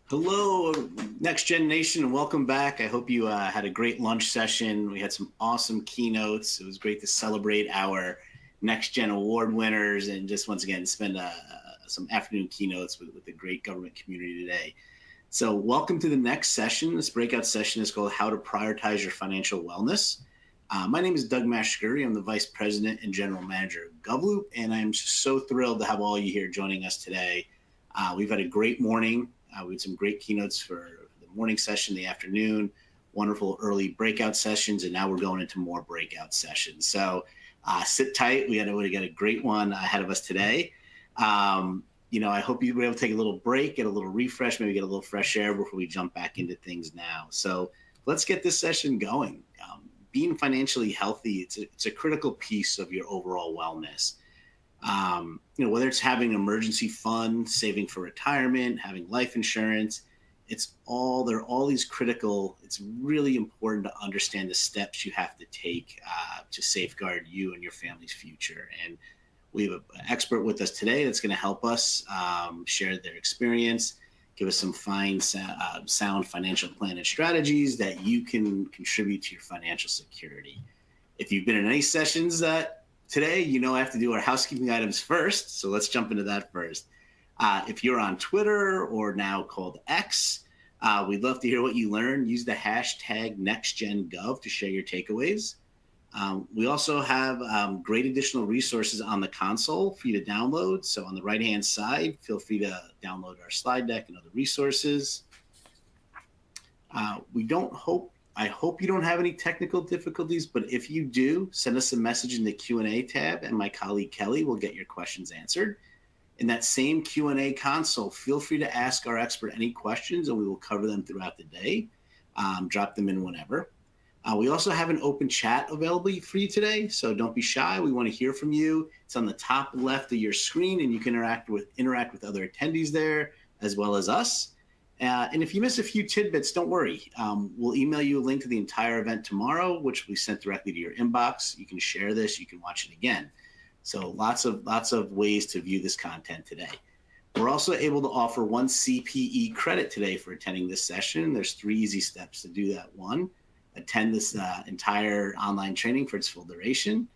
Hello, NextGen Nation, and welcome back. I hope you had a great lunch session. We had some awesome keynotes. It was great to celebrate our NextGen award winners and just once again spend some afternoon keynotes with the great government community today. So welcome to the next session. This breakout session is called How to Prioritize Your Financial Wellness. My name is Doug Mashkuri. I'm the Vice President and General Manager of GovLoop, and I'm so thrilled to have all you here joining us today. We've had a great morning. We had some great keynotes for the morning session, the afternoon, wonderful early breakout sessions, and now we're going into more breakout sessions. So sit tight. We got a great one ahead of us today. I hope you were able to take a little break, get a little refresh, maybe get a little fresh air before we jump back into things now. So let's get this session going. Being financially healthy, it's a critical piece of your overall wellness. Whether it's having an emergency fund, saving for retirement, having life insurance, they're all these critical. It's really important to understand the steps you have to take to safeguard you and your family's future. And we have an expert with us today that's going to help us share their experience, give us some sound financial plan and strategies that you can contribute to your financial security. If you've been in any sessions today, I have to do our housekeeping items first, so let's jump into that first. If you're on Twitter or now called X, we'd love to hear what you learned. Use the hashtag NextGenGov to share your takeaways. We also have great additional resources on the console for you to download. So on the right-hand side, feel free to download our slide deck and other resources. I hope you don't have any technical difficulties, but if you do, send us a message in the Q&A tab, and my colleague Kelly will get your questions answered. In that same Q&A console, feel free to ask our expert any questions, and we will cover them throughout the day. Drop them in whenever. We also have an open chat available for you today, so don't be shy. We want to hear from you. It's on the top left of your screen, and you can interact with other attendees there, as well as us. And if you miss a few tidbits, don't worry. We'll email you a link to the entire event tomorrow, which will be sent directly to your inbox. You can share this. You can watch it again. So lots of ways to view this content today. We're also able to offer 1 CPE credit today for attending this session. There's 3 easy steps to do that. 1, attend this entire online training for its full duration.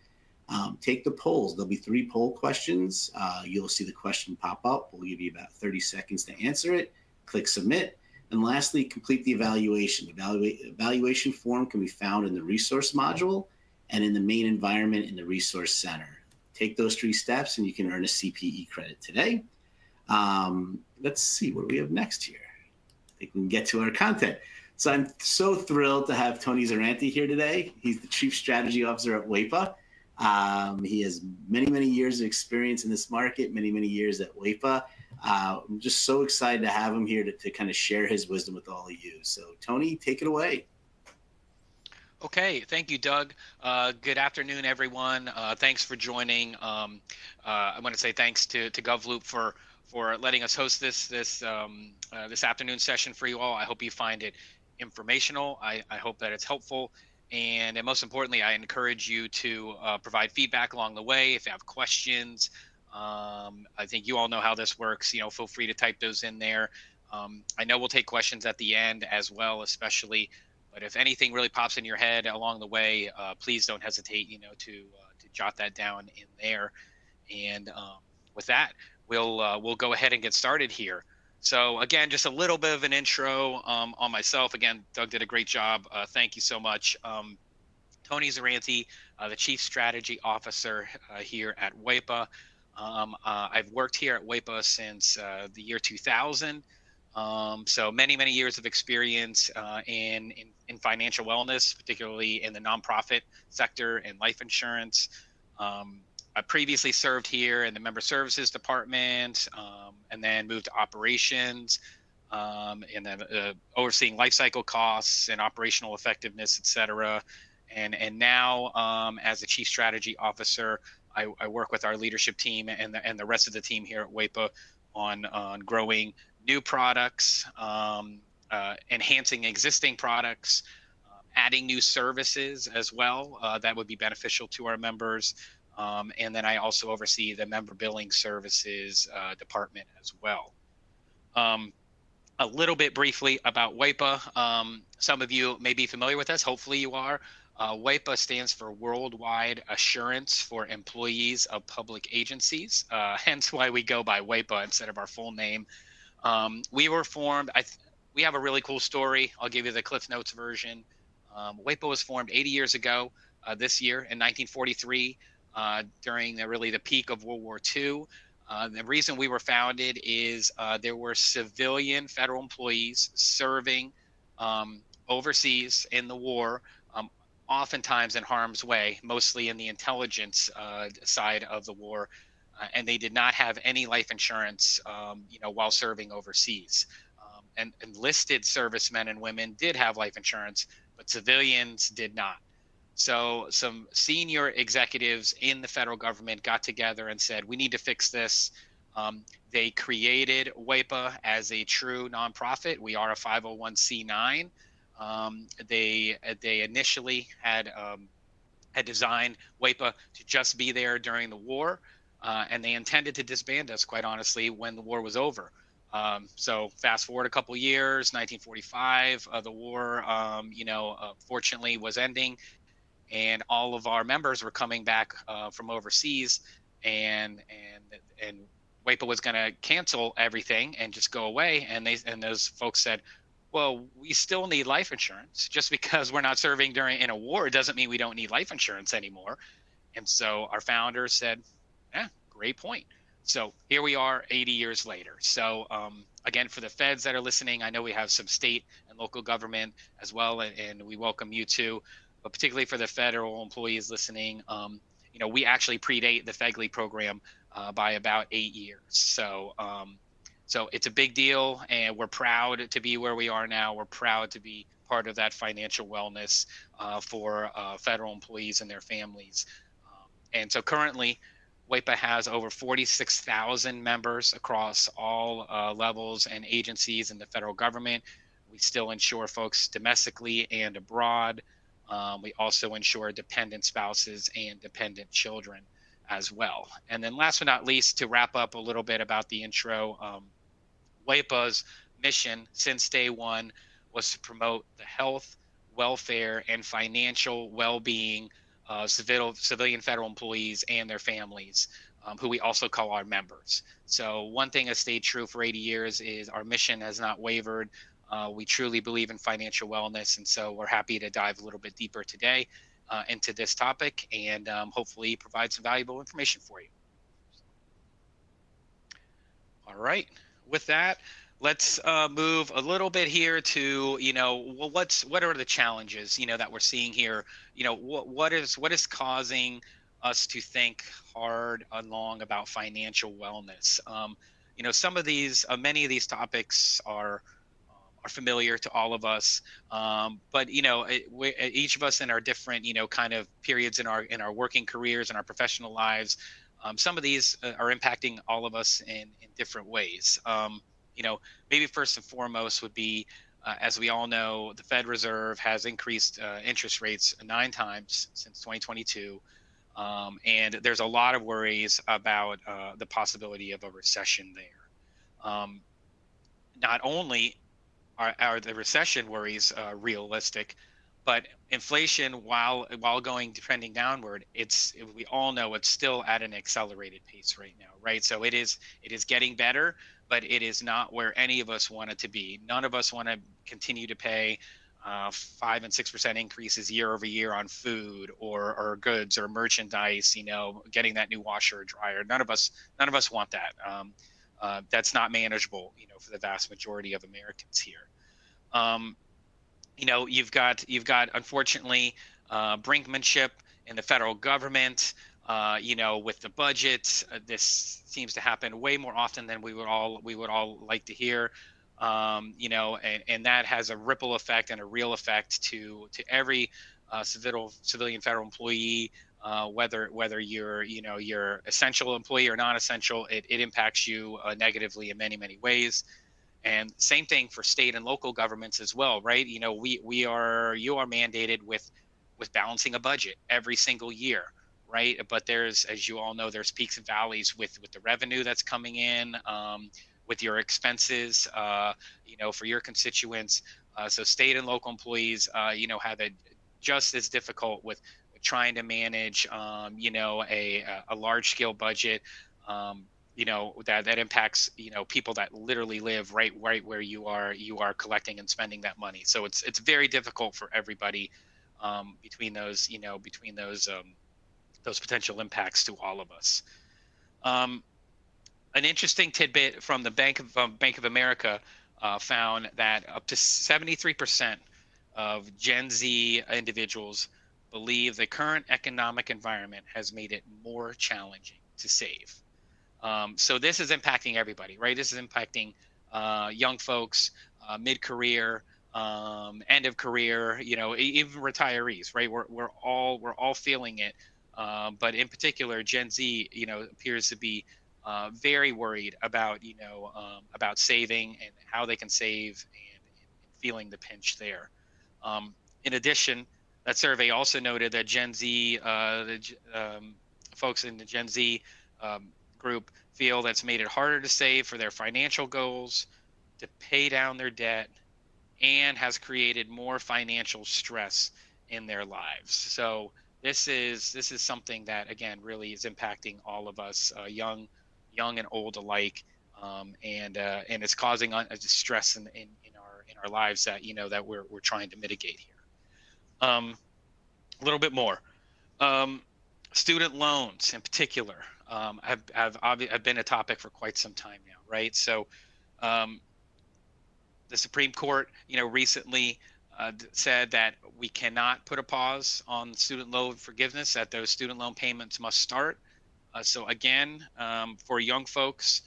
Take the polls. There'll be 3 poll questions. You'll see the question pop up. We'll give you about 30 seconds to answer it. Click submit. And lastly, complete the evaluation. Evaluation form can be found in the resource module and in the main environment in the resource center. Take those 3 steps and you can earn a CPE credit today. Let's see what we have next here. I think we can get to our content. So I'm so thrilled to have Tony Zerante here today. He's the Chief Strategy Officer at WAEPA. He has many years of experience in this market, many years at WAEPA. I'm just so excited to have him here to kind of share his wisdom with all of you. So Tony, take it away. Okay, thank you, Doug. Good afternoon, everyone. Thanks for joining. I want to say thanks to GovLoop for letting us host this afternoon session for you all. I hope you find it informational. I hope that it's helpful. And most importantly, I encourage you to provide feedback along the way. If you have questions, I think you all know how this works. Feel free to type those in there. I know we'll take questions at the end as well, especially. But if anything really pops in your head along the way, please don't hesitate, to jot that down in there. And with that, we'll go ahead and get started here. So again, just a little bit of an intro on myself. Again, Doug did a great job. Thank you so much. Tony Zerante, the Chief Strategy Officer here at WAEPA. I've worked here at WAEPA since the year 2000. So many years of experience in financial wellness, particularly in the nonprofit sector and life insurance. I previously served here in the member services department, and then moved to operations, and then overseeing life cycle costs and operational effectiveness, et cetera. And now, as a chief strategy officer, I work with our leadership team and the rest of the team here at WAEPA on growing new products, enhancing existing products, adding new services as well that would be beneficial to our members. And then I also oversee the member billing services department as well. A little bit briefly about WAEPA. Some of you may be familiar with us. Hopefully you are. WAEPA stands for Worldwide Assurance for Employees of Public Agencies, hence why we go by WAEPA instead of our full name. We were formed, we have a really cool story. I'll give you the Cliff Notes version. WAEPA was formed 80 years ago this year in 1943 during really the peak of World War II. The reason we were founded is there were civilian federal employees serving overseas in the war, oftentimes in harm's way, mostly in the intelligence side of the war, and they did not have any life insurance, while serving overseas. And enlisted servicemen and women did have life insurance, but civilians did not. So some senior executives in the federal government got together and said, we need to fix this. They created WAEPA as a true nonprofit. We are a 501c9. They initially had designed WAEPA to just be there during the war, and they intended to disband us, quite honestly, when the war was over. So fast forward a couple years, 1945, the war, fortunately was ending, and all of our members were coming back from overseas, and WAEPA was going to cancel everything and just go away. And those folks said, well, we still need life insurance. Just because we're not serving in a war doesn't mean we don't need life insurance anymore. And so our founders said, yeah, great point. So here we are 80 years later. So again, for the feds that are listening, I know we have some state and local government as well, and we welcome you too. But particularly for the federal employees listening, we actually predate the FEGLI program by about 8 years. So it's a big deal, and we're proud to be where we are now. We're proud to be part of that financial wellness for federal employees and their families. And so currently, WAEPA has over 46,000 members across all levels and agencies in the federal government. We still insure folks domestically and abroad. We also insure dependent spouses and dependent children as well. And then last but not least, to wrap up a little bit about the intro, WAEPA's mission since day one was to promote the health, welfare, and financial well-being of civilian federal employees and their families, who we also call our members. So one thing has stayed true for 80 years is our mission has not wavered. We truly believe in financial wellness, and so we're happy to dive a little bit deeper today into this topic and hopefully provide some valuable information for you. All right, with that, let's move a little bit here to, what are the challenges, that we're seeing here? What is causing us to think hard and long about financial wellness? Some of these, many of these topics are familiar to all of us, but each of us in our different kind of periods in our working careers and our professional lives, some of these are impacting all of us in different ways. Maybe first and foremost would be, as we all know, the Fed Reserve has increased interest rates 9 times since 2022, and there's a lot of worries about the possibility of a recession there. Not only are the recession worries realistic, but inflation, while trending downward, we all know it's still at an accelerated pace right now, right? So it is getting better, but it is not where any of us want it to be. None of us want to continue to pay 5 and 6% increases year over year on food or goods or merchandise. Getting that new washer or dryer. None of us want that. That's not manageable, for the vast majority of Americans here. You've got unfortunately brinkmanship in the federal government. With the budget, this seems to happen way more often than we would all like to hear. And that has a ripple effect and a real effect to every civilian federal employee. Whether you're essential employee or non-essential, it impacts you negatively in many ways. And same thing for state and local governments as well, right? You are mandated with balancing a budget every single year, right? But there's, as you all know, there's peaks and valleys with the revenue that's coming in, with your expenses, for your constituents. So state and local employees, have it just as difficult with trying to manage, a large scale budget, that impacts, people that literally live right where you are collecting and spending that money. So it's very difficult for everybody, between those potential impacts to all of us. Um, an interesting tidbit from the Bank of America found that up to 73% of Gen Z individuals believe the current economic environment has made it more challenging to save. So this is impacting everybody, right? This is impacting young folks, mid-career, end of career, even retirees, right? We're all feeling it, but in particular, Gen Z, appears to be very worried about about saving and how they can save, and feeling the pinch there. In addition, that survey also noted that Gen Z, folks in the Gen Z group feel that's made it harder to save for their financial goals, to pay down their debt, and has created more financial stress in their lives. So this is something that again really is impacting all of us, young and old alike, and it's causing stress in our lives that that we're trying to mitigate here. A little bit more. Um, Student loans in particular have been a topic for quite some time now, right? So um, the Supreme Court, recently said that we cannot put a pause on student loan forgiveness, that those student loan payments must start. So again, for young folks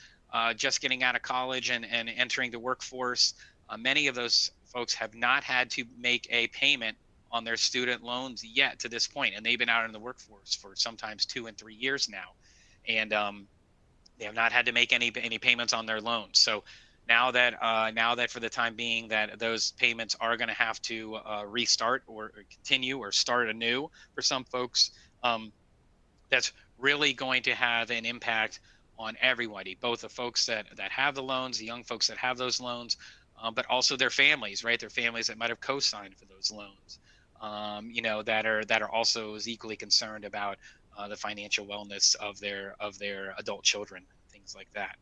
just getting out of college and entering the workforce, many of those folks have not had to make a payment on their student loans yet to this point, and they've been out in the workforce for sometimes 2 and 3 years now, and they have not had to make any payments on their loans. So now that for the time being that those payments are going to have to restart or continue or start anew for some folks, that's really going to have an impact on everybody, both the folks that have the loans, the young folks that have those loans, but also their families, right? Their families that might have co-signed for those loans, that are also as equally concerned about the financial wellness of their adult children, things like that.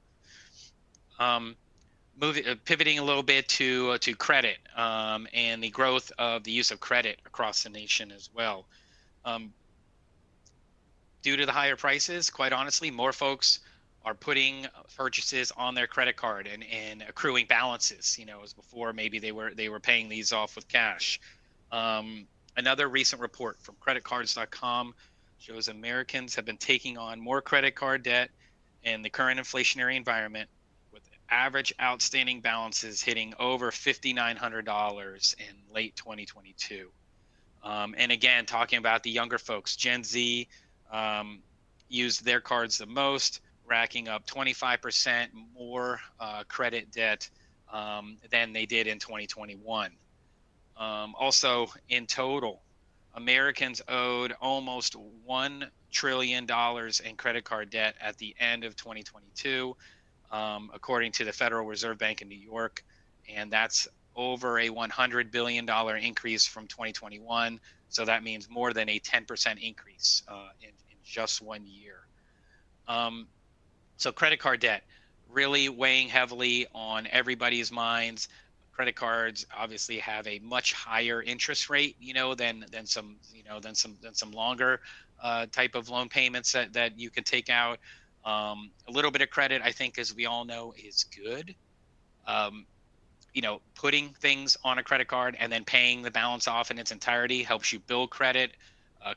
Pivoting a little bit to credit, and the growth of the use of credit across the nation as well. Due to the higher prices, quite honestly, more folks are putting purchases on their credit card and accruing balances. As before, maybe they were paying these off with cash. Another recent report from creditcards.com shows Americans have been taking on more credit card debt in the current inflationary environment, with average outstanding balances hitting over $5,900 in late 2022. And again, talking about the younger folks, Gen Z used their cards the most, racking up 25% more credit debt than they did in 2021. Also, in total, Americans owed almost $1 trillion in credit card debt at the end of 2022, according to the Federal Reserve Bank in New York. And that's over a $100 billion increase from 2021. So that means more than a 10% increase in just 1 year. So credit card debt really weighing heavily on everybody's minds. Credit cards obviously have a much higher interest rate, than some longer type of loan payments that you can take out. A little bit of credit, I think, as we all know, is good. Putting things on a credit card and then paying the balance off in its entirety helps you build credit.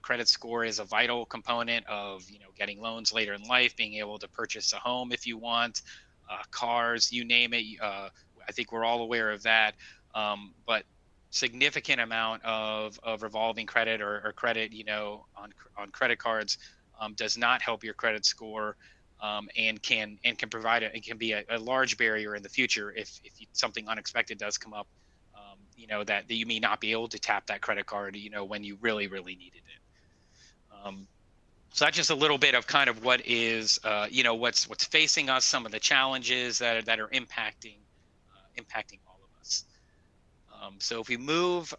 Credit score is a vital component of getting loans later in life, being able to purchase a home if you want, cars, you name it. I think we're all aware of that. But significant amount of revolving credit or credit, on credit cards does not help your credit score, and can provide it can be a large barrier in the future if something unexpected does come up. That you may not be able to tap that credit card, when you really, really needed it. So that's just a little bit of kind of what is, what's facing us, some of the challenges that are impacting all of us. So if we move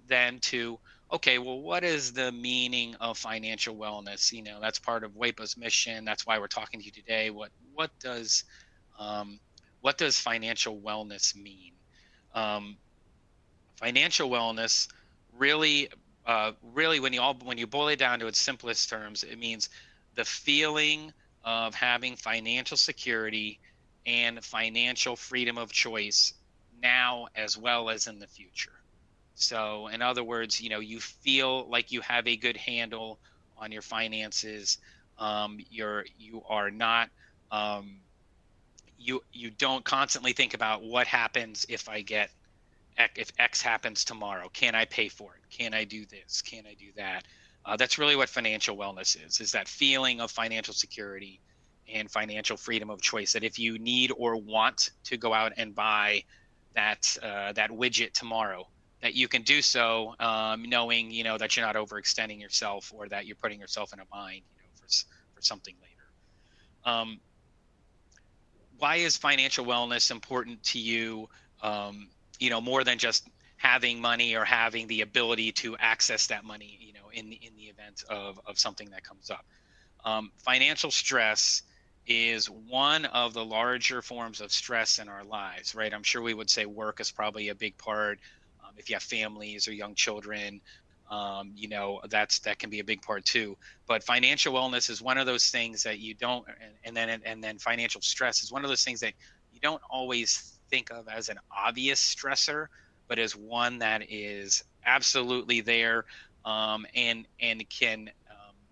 then to, okay, well, what is the meaning of financial wellness? That's part of WAEPA's mission. That's why we're talking to you today. What does financial wellness mean? Financial wellness really, when you boil it down to its simplest terms, it means the feeling of having financial security and financial freedom of choice now as well as in the future. So in other words, you feel like you have a good handle on your finances. You are not, you don't constantly think about what happens if X happens tomorrow. Can I pay for it? Can I do this? Can I do that? That's really what financial wellness is that feeling of financial security and financial freedom of choice, that if you need or want to go out and buy that widget tomorrow, that you can do so, knowing that you're not overextending yourself or that you're putting yourself in a bind for something later. Why is financial wellness important to you? More than just having money or having the ability to access that money, in the event of something that comes up. Financial stress is one of the larger forms of stress in our lives, right? I'm sure we would say work is probably a big part. If you have families or young children, that can be a big part too. But financial wellness is one of those things that you don't, and then financial stress is one of those things that you don't always think of as an obvious stressor, but as one that is absolutely there, and can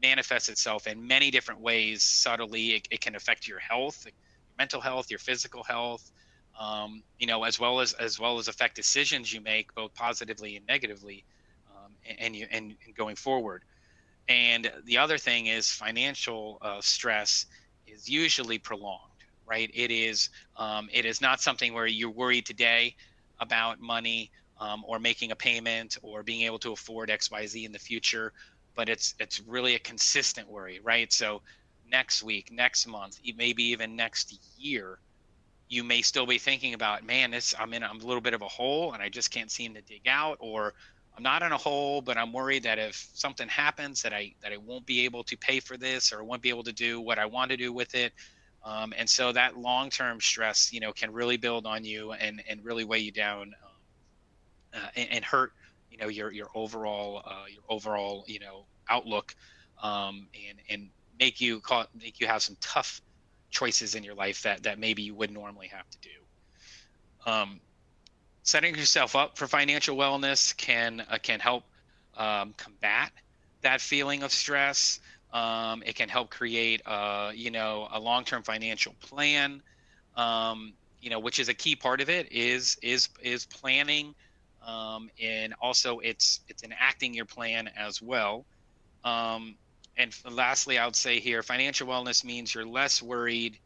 manifest itself in many different ways subtly. It can affect your health, your mental health, your physical health, as well as affect decisions you make, both positively and negatively, and going forward. And the other thing is financial stress is usually prolonged. Right? It is not something where you're worried today about money, or making a payment or being able to afford XYZ in the future, but it's really a consistent worry, right? So next week, next month, maybe even next year, you may still be thinking about, man, I'm in a little bit of a hole and I just can't seem to dig out, or I'm not in a hole, but I'm worried that if something happens that I won't be able to pay for this or won't be able to do what I want to do with it. And so that long-term stress, can really build on you and really weigh you down, and hurt, your overall outlook, and make you have some tough choices in your life that maybe you would normally have to do. Setting yourself up for financial wellness can help combat that feeling of stress. It can help create a long-term financial plan, which is a key part of it is planning, and also it's enacting your plan as well. And lastly, I would say here, financial wellness means you're less worried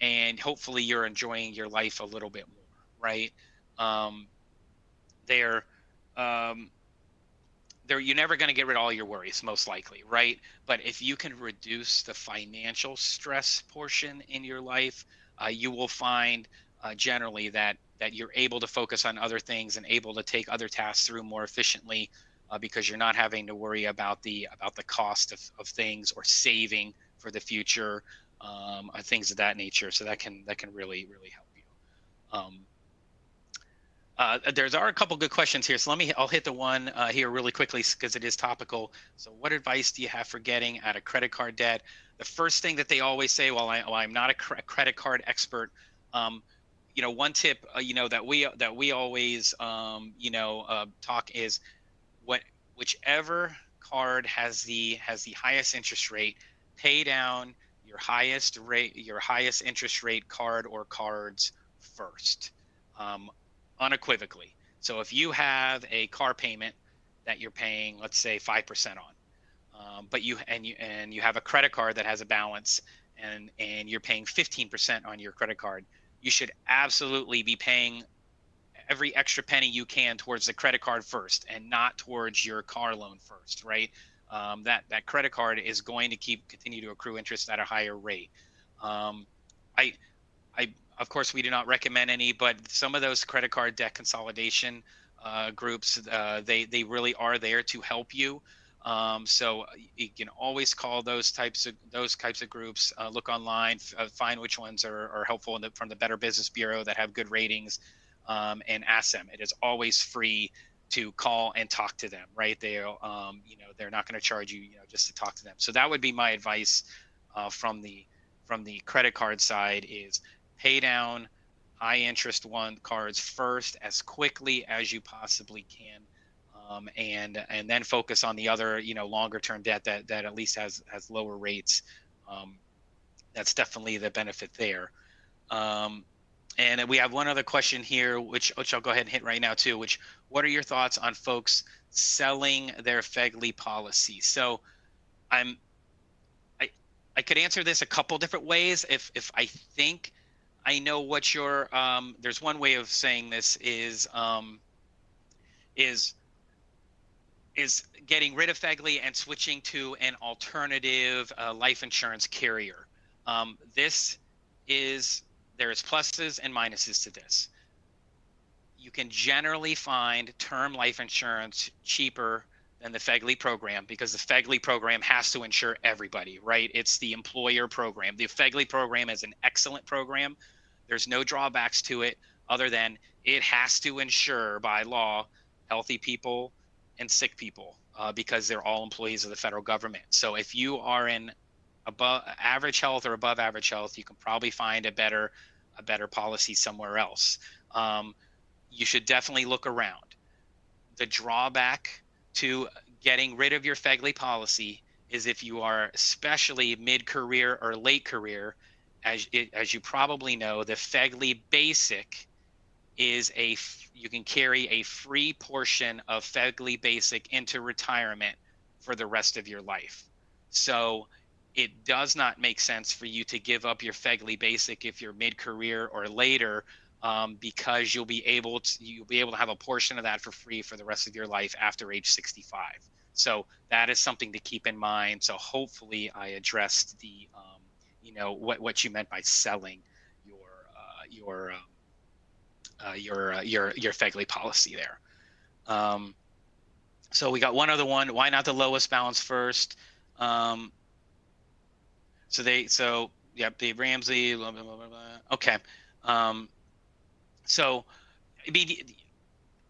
and hopefully you're enjoying your life a little bit more, right? They're you're never going to get rid of all your worries, most likely, right? But if you can reduce the financial stress portion in your life, you will find generally that you're able to focus on other things and able to take other tasks through more efficiently, because you're not having to worry about the cost of things or saving for the future, things of that nature. So that can really help you. There are a couple good questions here, so I'll hit the one here really quickly because it is topical. So what advice do you have for getting out of credit card debt? The first thing that they always say, I'm not a credit card expert, one tip that we always talk is whichever card has the highest interest rate, pay down your highest interest rate card or cards first. Unequivocally. So if you have a car payment that you're paying, let's say 5% on, but you have a credit card that has a balance and you're paying 15% on your credit card, you should absolutely be paying every extra penny you can towards the credit card first and not towards your car loan first, right? that credit card is going to continue to accrue interest at a higher rate. I of course, we do not recommend any, but some of those credit card debt consolidation groups, they really are there to help you. So you can always call those types of groups. Look online, find which ones are helpful from the Better Business Bureau that have good ratings, and ask them. It is always free to call and talk to them. Right? They're not going to charge you, just to talk to them. So that would be my advice from the credit card side is pay down high interest cards first as quickly as you possibly can, and then focus on the other longer term debt that at least has lower rates. That's definitely the benefit there. And we have one other question here, which I'll go ahead and hit right now too. What are your thoughts on folks selling their FEGLI policy? So I could answer this a couple different ways. If I think I know what your there's one way of saying this is getting rid of FEGLI and switching to an alternative life insurance carrier. There's pluses and minuses to this. You can generally find term life insurance cheaper than the FEGLI program because the FEGLI program has to insure everybody, right? It's the employer program. The FEGLI program is an excellent program. There's no drawbacks to it other than it has to insure by law healthy people and sick people because they're all employees of the federal government. So if you are in above average health or above average health, you can probably find a better policy somewhere else. You should definitely look around. The drawback to getting rid of your FEGLI policy is if you are especially mid-career or late career, as you probably know, the FEGLI Basic is you can carry a free portion of FEGLI Basic into retirement for the rest of your life. So it does not make sense for you to give up your FEGLI Basic if you're mid-career or later, because you'll be able to have a portion of that for free for the rest of your life after age 65. So that is something to keep in mind. So hopefully I addressed the what you meant by selling your FEGLI policy there. So we got one other one. Why not the lowest balance first? Dave Ramsey. Blah, blah, blah, blah, blah. Okay. So I mean,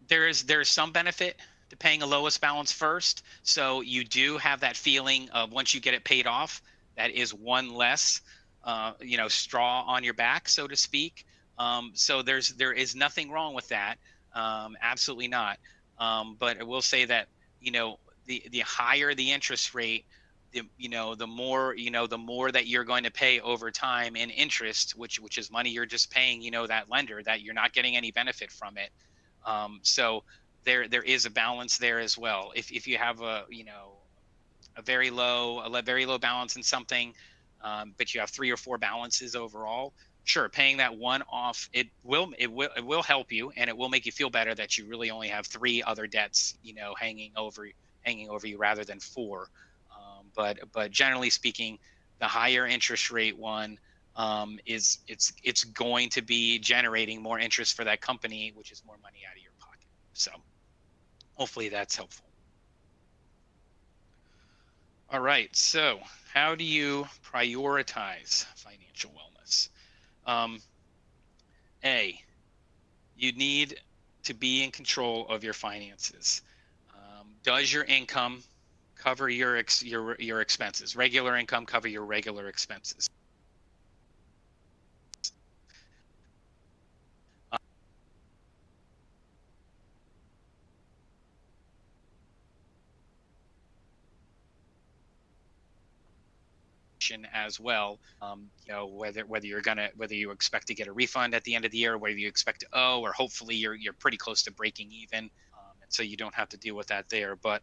there's some benefit to paying a lowest balance first. So you do have that feeling of once you get it paid off, that is one less, straw on your back, so to speak. So there is nothing wrong with that. Absolutely not. But I will say that, the higher the interest rate, the more that you're going to pay over time in interest, which is money you're just paying, that lender, that you're not getting any benefit from it. So there is a balance there as well. If you have a very low balance in something, but you have 3 or 4 balances overall, sure, paying that one off, it will help you, and it will make you feel better that you really only have 3 other debts, hanging over you rather than 4. But generally speaking, the higher interest rate one it's going to be generating more interest for that company, which is more money out of your pocket. So hopefully that's helpful. All right. So how do you prioritize financial wellness? A, you need to be in control of your finances. Does your income cover your expenses? Regular income cover your regular expenses? As well, whether you expect to get a refund at the end of the year, whether you expect to owe, or hopefully you're pretty close to breaking even, and so you don't have to deal with that there. But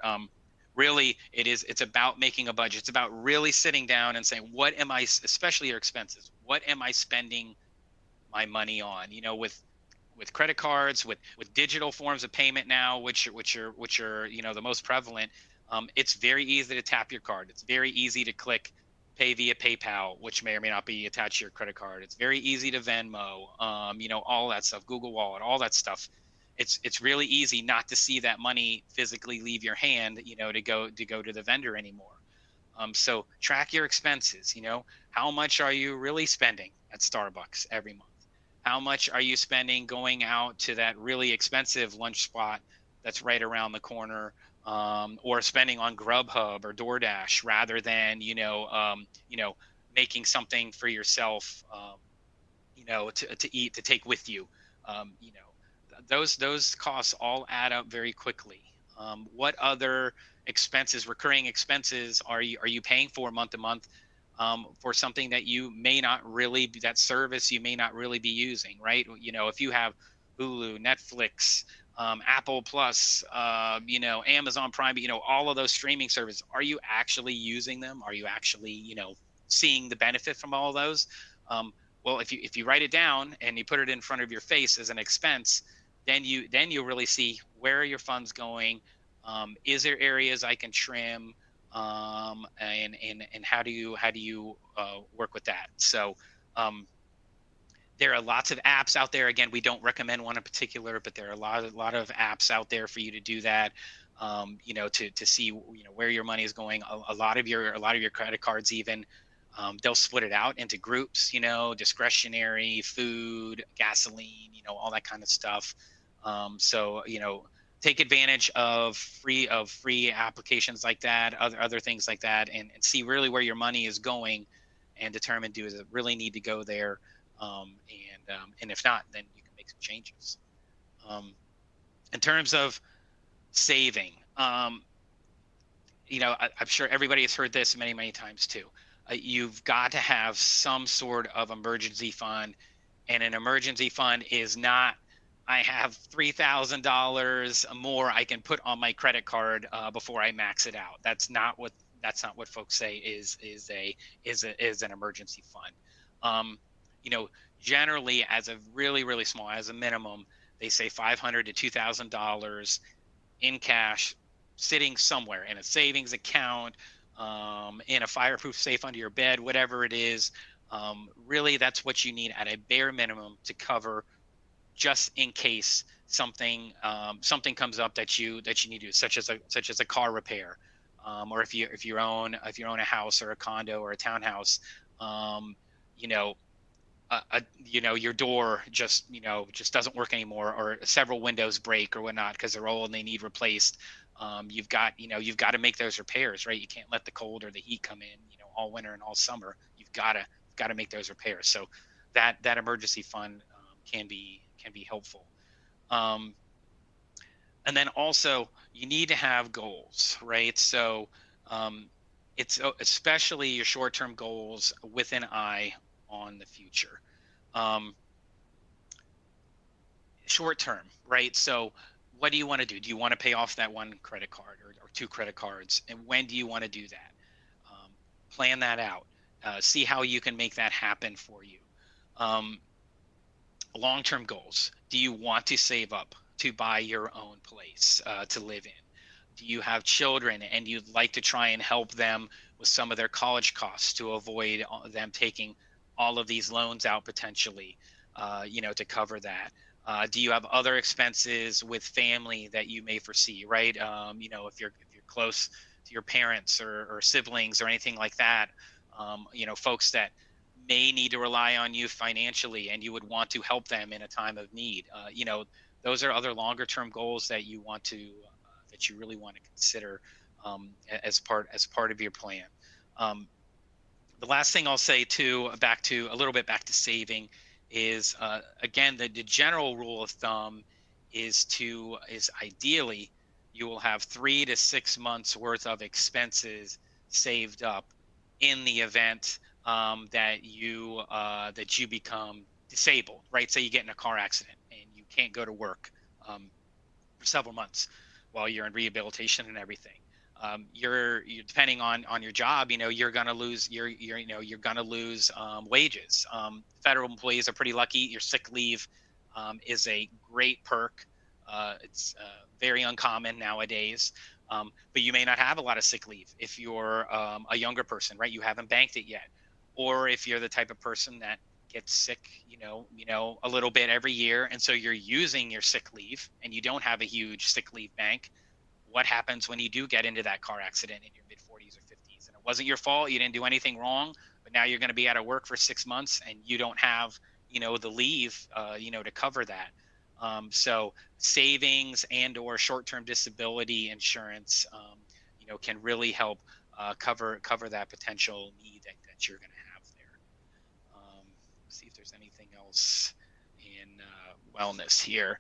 really, it's about making a budget. It's about really sitting down and saying, what am I, especially your expenses, what am I spending my money on? With credit cards, with digital forms of payment now, which are the most prevalent. It's very easy to tap your card. It's very easy to click pay via PayPal, which may or may not be attached to your credit card. It's very easy to Venmo, all that stuff, Google Wallet, all that stuff. It's really easy not to see that money physically leave your hand, to go to the vendor anymore. So track your expenses. How much are you really spending at Starbucks every month? How much are you spending going out to that really expensive lunch spot that's right around the corner, or spending on Grubhub or DoorDash rather than making something for yourself, to eat, to take with you. Um, you know, those costs all add up very quickly. What other expenses, recurring expenses, are you paying for month to month, for something that you may not really be, that service you may not really be using, right? If you have Hulu, Netflix, Apple Plus, Amazon Prime, all of those streaming services, are you actually using them? Are you actually, seeing the benefit from all of those? Well, if you write it down and you put it in front of your face as an expense, then you'll really see where are your funds going. Is there areas I can trim? And how do you work with that? So there are lots of apps out there. Again, we don't recommend one in particular, but there are a lot of apps out there for you to do that. To see where your money is going. A lot of your credit cards even, they'll split it out into groups. Discretionary, food, gasoline, all that kind of stuff. So take advantage of free applications like that, other things like that, and see really where your money is going, and determine, does it really need to go there, and if not, then you can make some changes. In terms of saving, I'm sure everybody has heard this many times too. You've got to have some sort of emergency fund, and an emergency fund is not, I have $3,000 more I can put on my credit card before I max it out. That's not what folks say is an emergency fund. Generally, as a really small, as a minimum, they say $500 to $2,000 in cash, sitting somewhere in a savings account, in a fireproof safe under your bed, whatever it is. Really, that's what you need at a bare minimum to cover, just in case something comes up that you need to do, such as a car repair, or if you own a house or a condo or a townhouse, your door just doesn't work anymore, or several windows break or whatnot because they're old and they need replaced. You've got to make those repairs, right? You can't let the cold or the heat come in, all winter and all summer. You've got to make those repairs. So that emergency fund can be helpful. And then also you need to have goals, right? So it's especially your short-term goals with an eye on the future. Short term, right? So what do you want to do? Do you want to pay off that one credit card or two credit cards? And when do you want to do that? Plan that out. See how you can make that happen for you. Long-term goals. Do you want to save up to buy your own place to live in? Do you have children and you'd like to try and help them with some of their college costs to avoid them taking all of these loans out potentially, to cover that? Do you have other expenses with family that you may foresee, right? If you're close to your parents or siblings or anything like that, folks that may need to rely on you financially and you would want to help them in a time of need. Those are other longer term goals that you want to that you really want to consider as part of your plan. The last thing I'll say too, back to saving, is again, the general rule of thumb is ideally you will have 3 to 6 months worth of expenses saved up in the event that you become disabled, right? Say you get in a car accident and you can't go to work for several months while you're in rehabilitation and everything. You're depending on your job, you're gonna lose wages. Federal employees are pretty lucky. Your sick leave is a great perk. It's very uncommon nowadays. But you may not have a lot of sick leave if you're a younger person, right? You haven't banked it yet. Or if you're the type of person that gets sick, a little bit every year, and so you're using your sick leave and you don't have a huge sick leave bank. What happens when you do get into that car accident in your mid 40s or 50s and it wasn't your fault, you didn't do anything wrong, but now you're going to be out of work for 6 months and you don't have the leave to cover that. So savings and or short-term disability insurance can really help cover that potential need that you're going to have there. See if there's anything else in wellness here.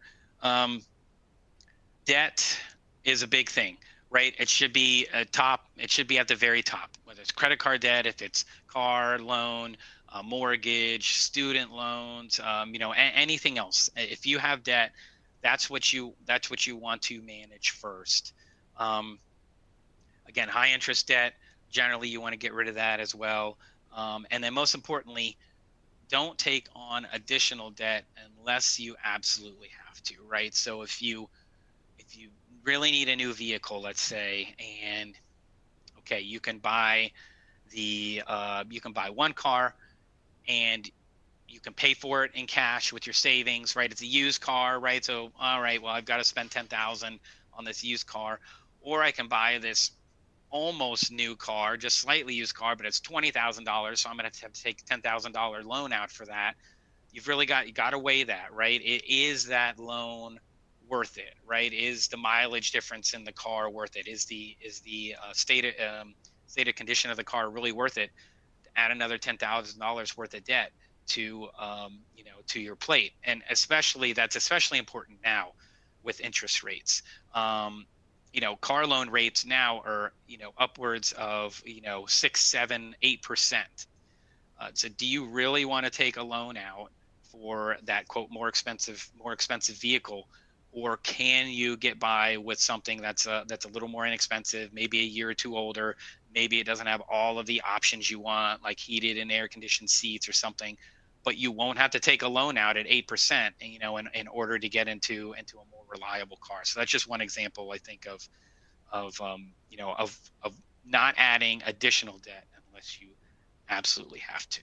Debt is a big thing, right? It should be it should be at the very top, whether it's credit card debt, if it's car loan, mortgage, student loans, anything else. If you have debt, that's what you want to manage first. Again, high interest debt, generally you want to get rid of that as well. And then most importantly, don't take on additional debt unless you absolutely have to, right? So if you really need a new vehicle, let's say, and okay, you can buy one car and you can pay for it in cash with your savings, right? It's a used car, right? So, all right, well, I've got to spend $10,000 on this used car, or I can buy this almost new car, just slightly used car, but it's $20,000. So I'm going to have to take $10,000 loan out for that. You got to weigh that, right? Is that loan worth it, right? Is the mileage difference in the car worth it? Is the state of condition of the car really worth it? To add another $10,000 worth of debt to your plate, and that's especially important now with interest rates. Car loan rates now are upwards of 6, 7, 8%. So do you really want to take a loan out for that quote more expensive vehicle? Or can you get by with something that's a little more inexpensive, maybe a year or two older, maybe it doesn't have all of the options you want, like heated and air conditioned seats or something, but you won't have to take a loan out at 8%, in order to get into a more reliable car. So that's just one example, I think, of not adding additional debt unless you absolutely have to.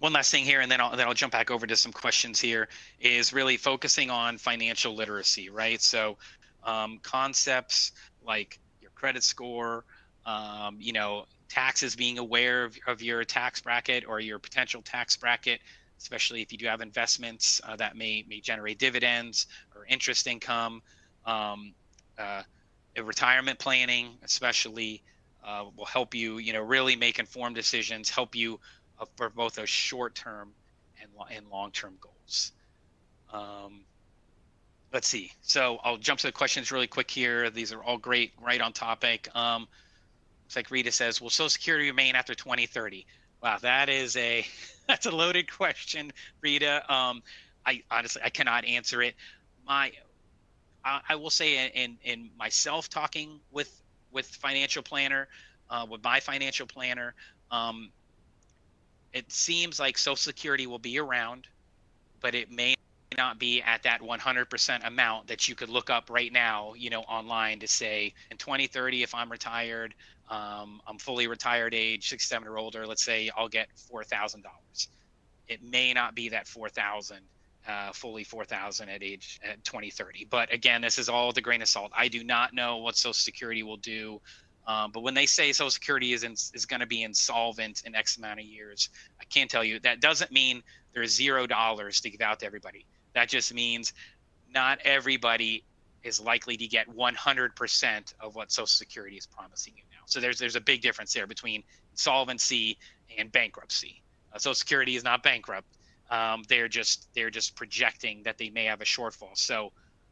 One last thing here, and then I'll jump back over to some questions here, is really focusing on financial literacy, right? So concepts like your credit score, taxes, being aware of your tax bracket or your potential tax bracket, especially if you do have investments that may generate dividends or interest income. Retirement planning, especially, will help you, really make informed decisions, help you for both those short-term and long-term goals. Let's see. So I'll jump to the questions really quick here. These are all great, right on topic. Looks like Rita says, will Social Security remain after 2030? Wow, that's a loaded question, Rita. I honestly cannot answer it. I will say in myself talking with financial planner, with my financial planner, it seems like Social Security will be around, but it may not be at that 100% amount that you could look up right now, online to say in 2030, if I'm retired, I'm fully retired age, 67 or older, let's say I'll get $4,000. It may not be that 4,000, fully 4,000 at 2030. But again, this is all with a grain of salt. I do not know what Social Security will do. But when they say Social Security is going to be insolvent in X amount of years, I can't tell you. That doesn't mean there's $0 to give out to everybody. That just means not everybody is likely to get 100% of what Social Security is promising you now. So there's a big difference there between insolvency and bankruptcy. Social Security is not bankrupt. They're just projecting that they may have a shortfall. So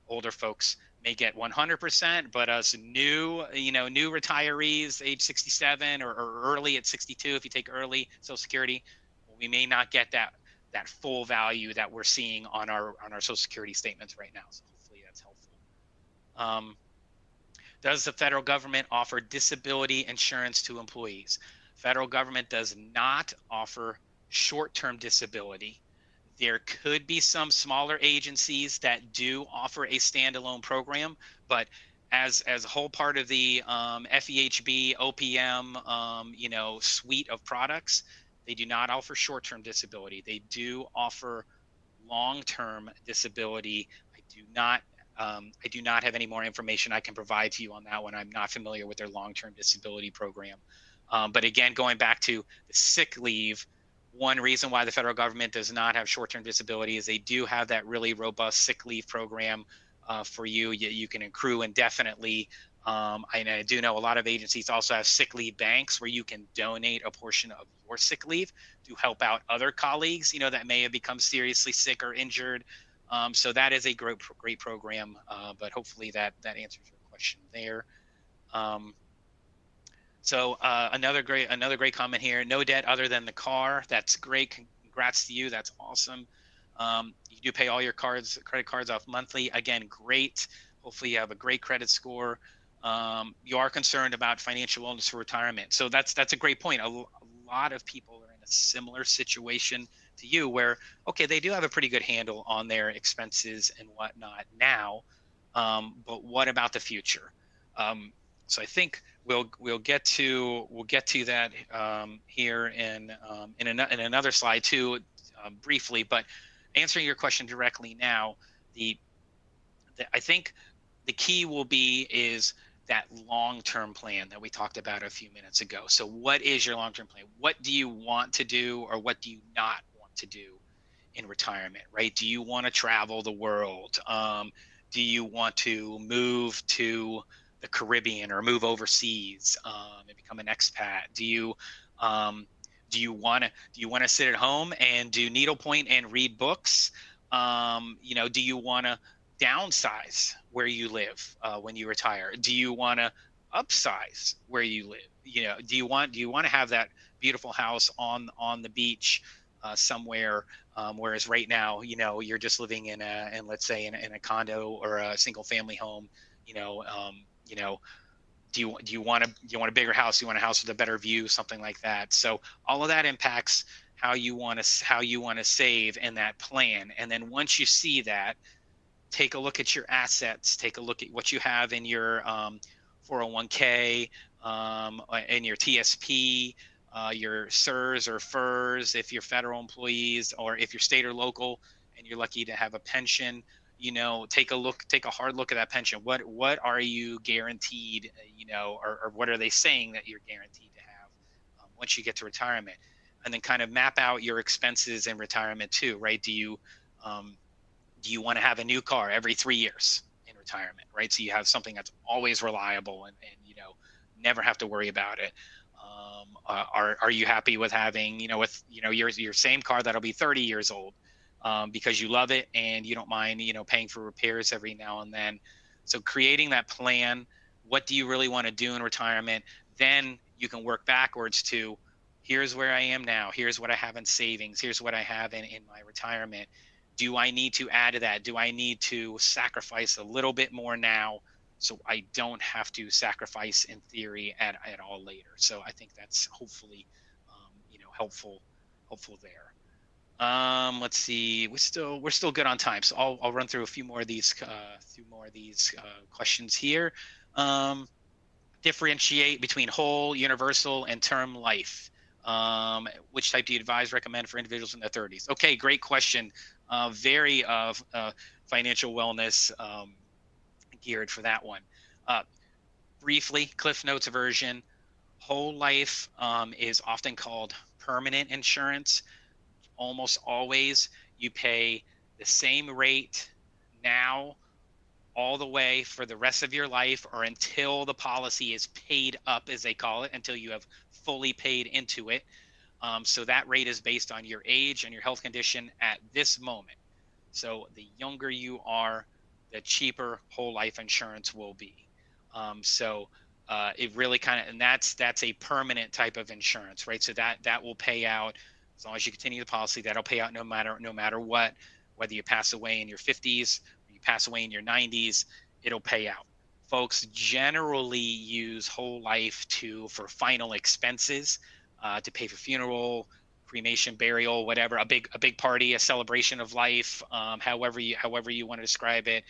older folks may get 100%, but us new retirees age 67 or early at 62, if you take early Social Security, we may not get that full value that we're seeing on our Social Security statements right now. So hopefully that's helpful. Does the federal government offer disability insurance to employees? Federal government does not offer short-term disability. There could be some smaller agencies that do offer a standalone program, but as a whole part of the FEHB, OPM, suite of products, they do not offer short-term disability. They do offer long-term disability. I do not have any more information I can provide to you on that one. I'm not familiar with their long-term disability program. But again, going back to the sick leave, one reason why the federal government does not have short-term disability is they do have that really robust sick leave program for you. You can accrue indefinitely. I do know a lot of agencies also have sick leave banks where you can donate a portion of your sick leave to help out other colleagues, that may have become seriously sick or injured. So that is a great program, but hopefully that answers your question there. So another great comment here. No debt other than the car. That's great. Congrats to you. That's awesome. You do pay all your credit cards off monthly. Again, great. Hopefully you have a great credit score. You are concerned about financial wellness for retirement. So that's a great point. A lot of people are in a similar situation to you where, okay, they do have a pretty good handle on their expenses and whatnot now. But what about the future? So I think we'll get to that here in another slide too, briefly. But answering your question directly now, I think the key is that long-term plan that we talked about a few minutes ago. So what is your long-term plan? What do you want to do, or what do you not want to do in retirement, right? Do you want to travel the world? Do you want to move to the Caribbean or move overseas and become an expat? Do you want to sit at home and do needlepoint and read books? Do you want to downsize where you live when you retire? Do you want to upsize where you live? Do you want to have that beautiful house on the beach somewhere, whereas right now, you're just living in let's say in a condo or a single family home? Do you want a bigger house? Do you want a house with a better view, something like that? So all of that impacts how you want to save in that plan. And then once you see that, take a look at your assets, take a look at what you have in your 401k, in your TSP, your SERS or FERS, if you're federal employees, or if you're state or local and you're lucky to have a pension, take a hard look at that pension. What are you guaranteed, or what are they saying that you're guaranteed to have once you get to retirement? And then kind of map out your expenses in retirement too, right? Do you want to have a new car every 3 years in retirement, right? So you have something that's always reliable and never have to worry about it. Are you happy with having, your same car that'll be 30 years old because you love it and you don't mind, paying for repairs every now and then? So creating that plan, what do you really want to do in retirement? Then you can work backwards to, here's where I am now. Here's what I have in savings. Here's what I have in my retirement. Do I need to add to that? Do I need to sacrifice a little bit more now so I don't have to sacrifice in theory at all later? So I think that's hopefully, helpful there. Let's see, we're still good on time, so I'll run through a few more of these questions here. Differentiate between whole, universal, and term life. Which type do you advise, recommend for individuals in their 30s? Okay, great question. Very financial wellness geared for that one. Briefly, Cliff Notes version. Whole life is often called permanent insurance. Almost always you pay the same rate now all the way for the rest of your life, or until the policy is paid up, as they call it, until you have fully paid into it. So that rate is based on your age and your health condition at this moment. So the younger you are, the cheaper whole life insurance will be. It really and that's a permanent type of insurance, right? So that will pay out as long as you continue the policy. That'll pay out no matter what, whether you pass away in your 50s, or you pass away in your 90s, it'll pay out. Folks generally use whole life for final expenses, to pay for funeral, cremation, burial, whatever, a big party, a celebration of life, however you want to describe it.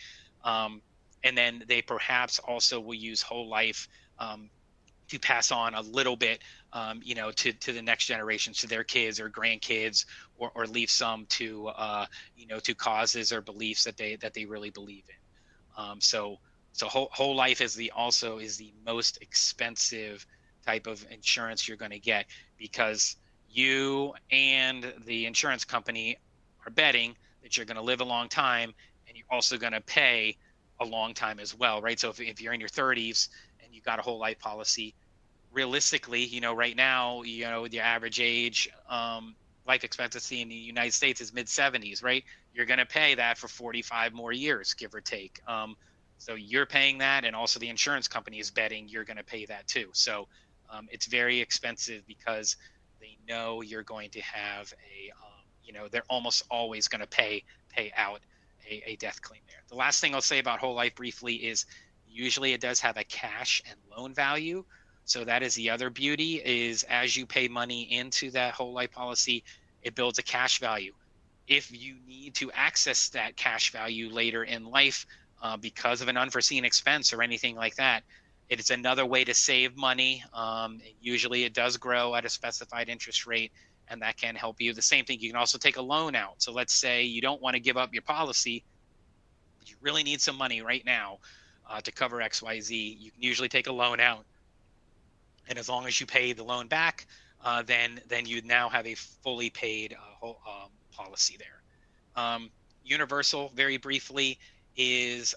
And then they perhaps also will use whole life to pass on a little bit, to the next generation, to their kids or grandkids, or leave some to, to causes or beliefs that they really believe in. So whole life is the most expensive type of insurance you're going to get, because you and the insurance company are betting that you're going to live a long time, and you're also going to pay a long time as well, right? So if you're in your 30s and you got a whole life policy, realistically, right now, the average age, life expectancy in the United States is mid 70s, right? You're going to pay that for 45 more years, give or take. So you're paying that, and also the insurance company is betting you're going to pay that too. So it's very expensive, because they know you're going to have they're almost always going to pay out a death claim there. The last thing I'll say about whole life briefly is usually it does have a cash and loan value. So that is the other beauty, is as you pay money into that whole life policy, it builds a cash value. If you need to access that cash value later in life because of an unforeseen expense or anything like that, it's another way to save money. Usually it does grow at a specified interest rate, and that can help you. The same thing, you can also take a loan out. So let's say you don't want to give up your policy, but you really need some money right now to cover XYZ. You can usually take a loan out, and as long as you pay the loan back, then you now have a fully paid whole policy there. Universal, very briefly, is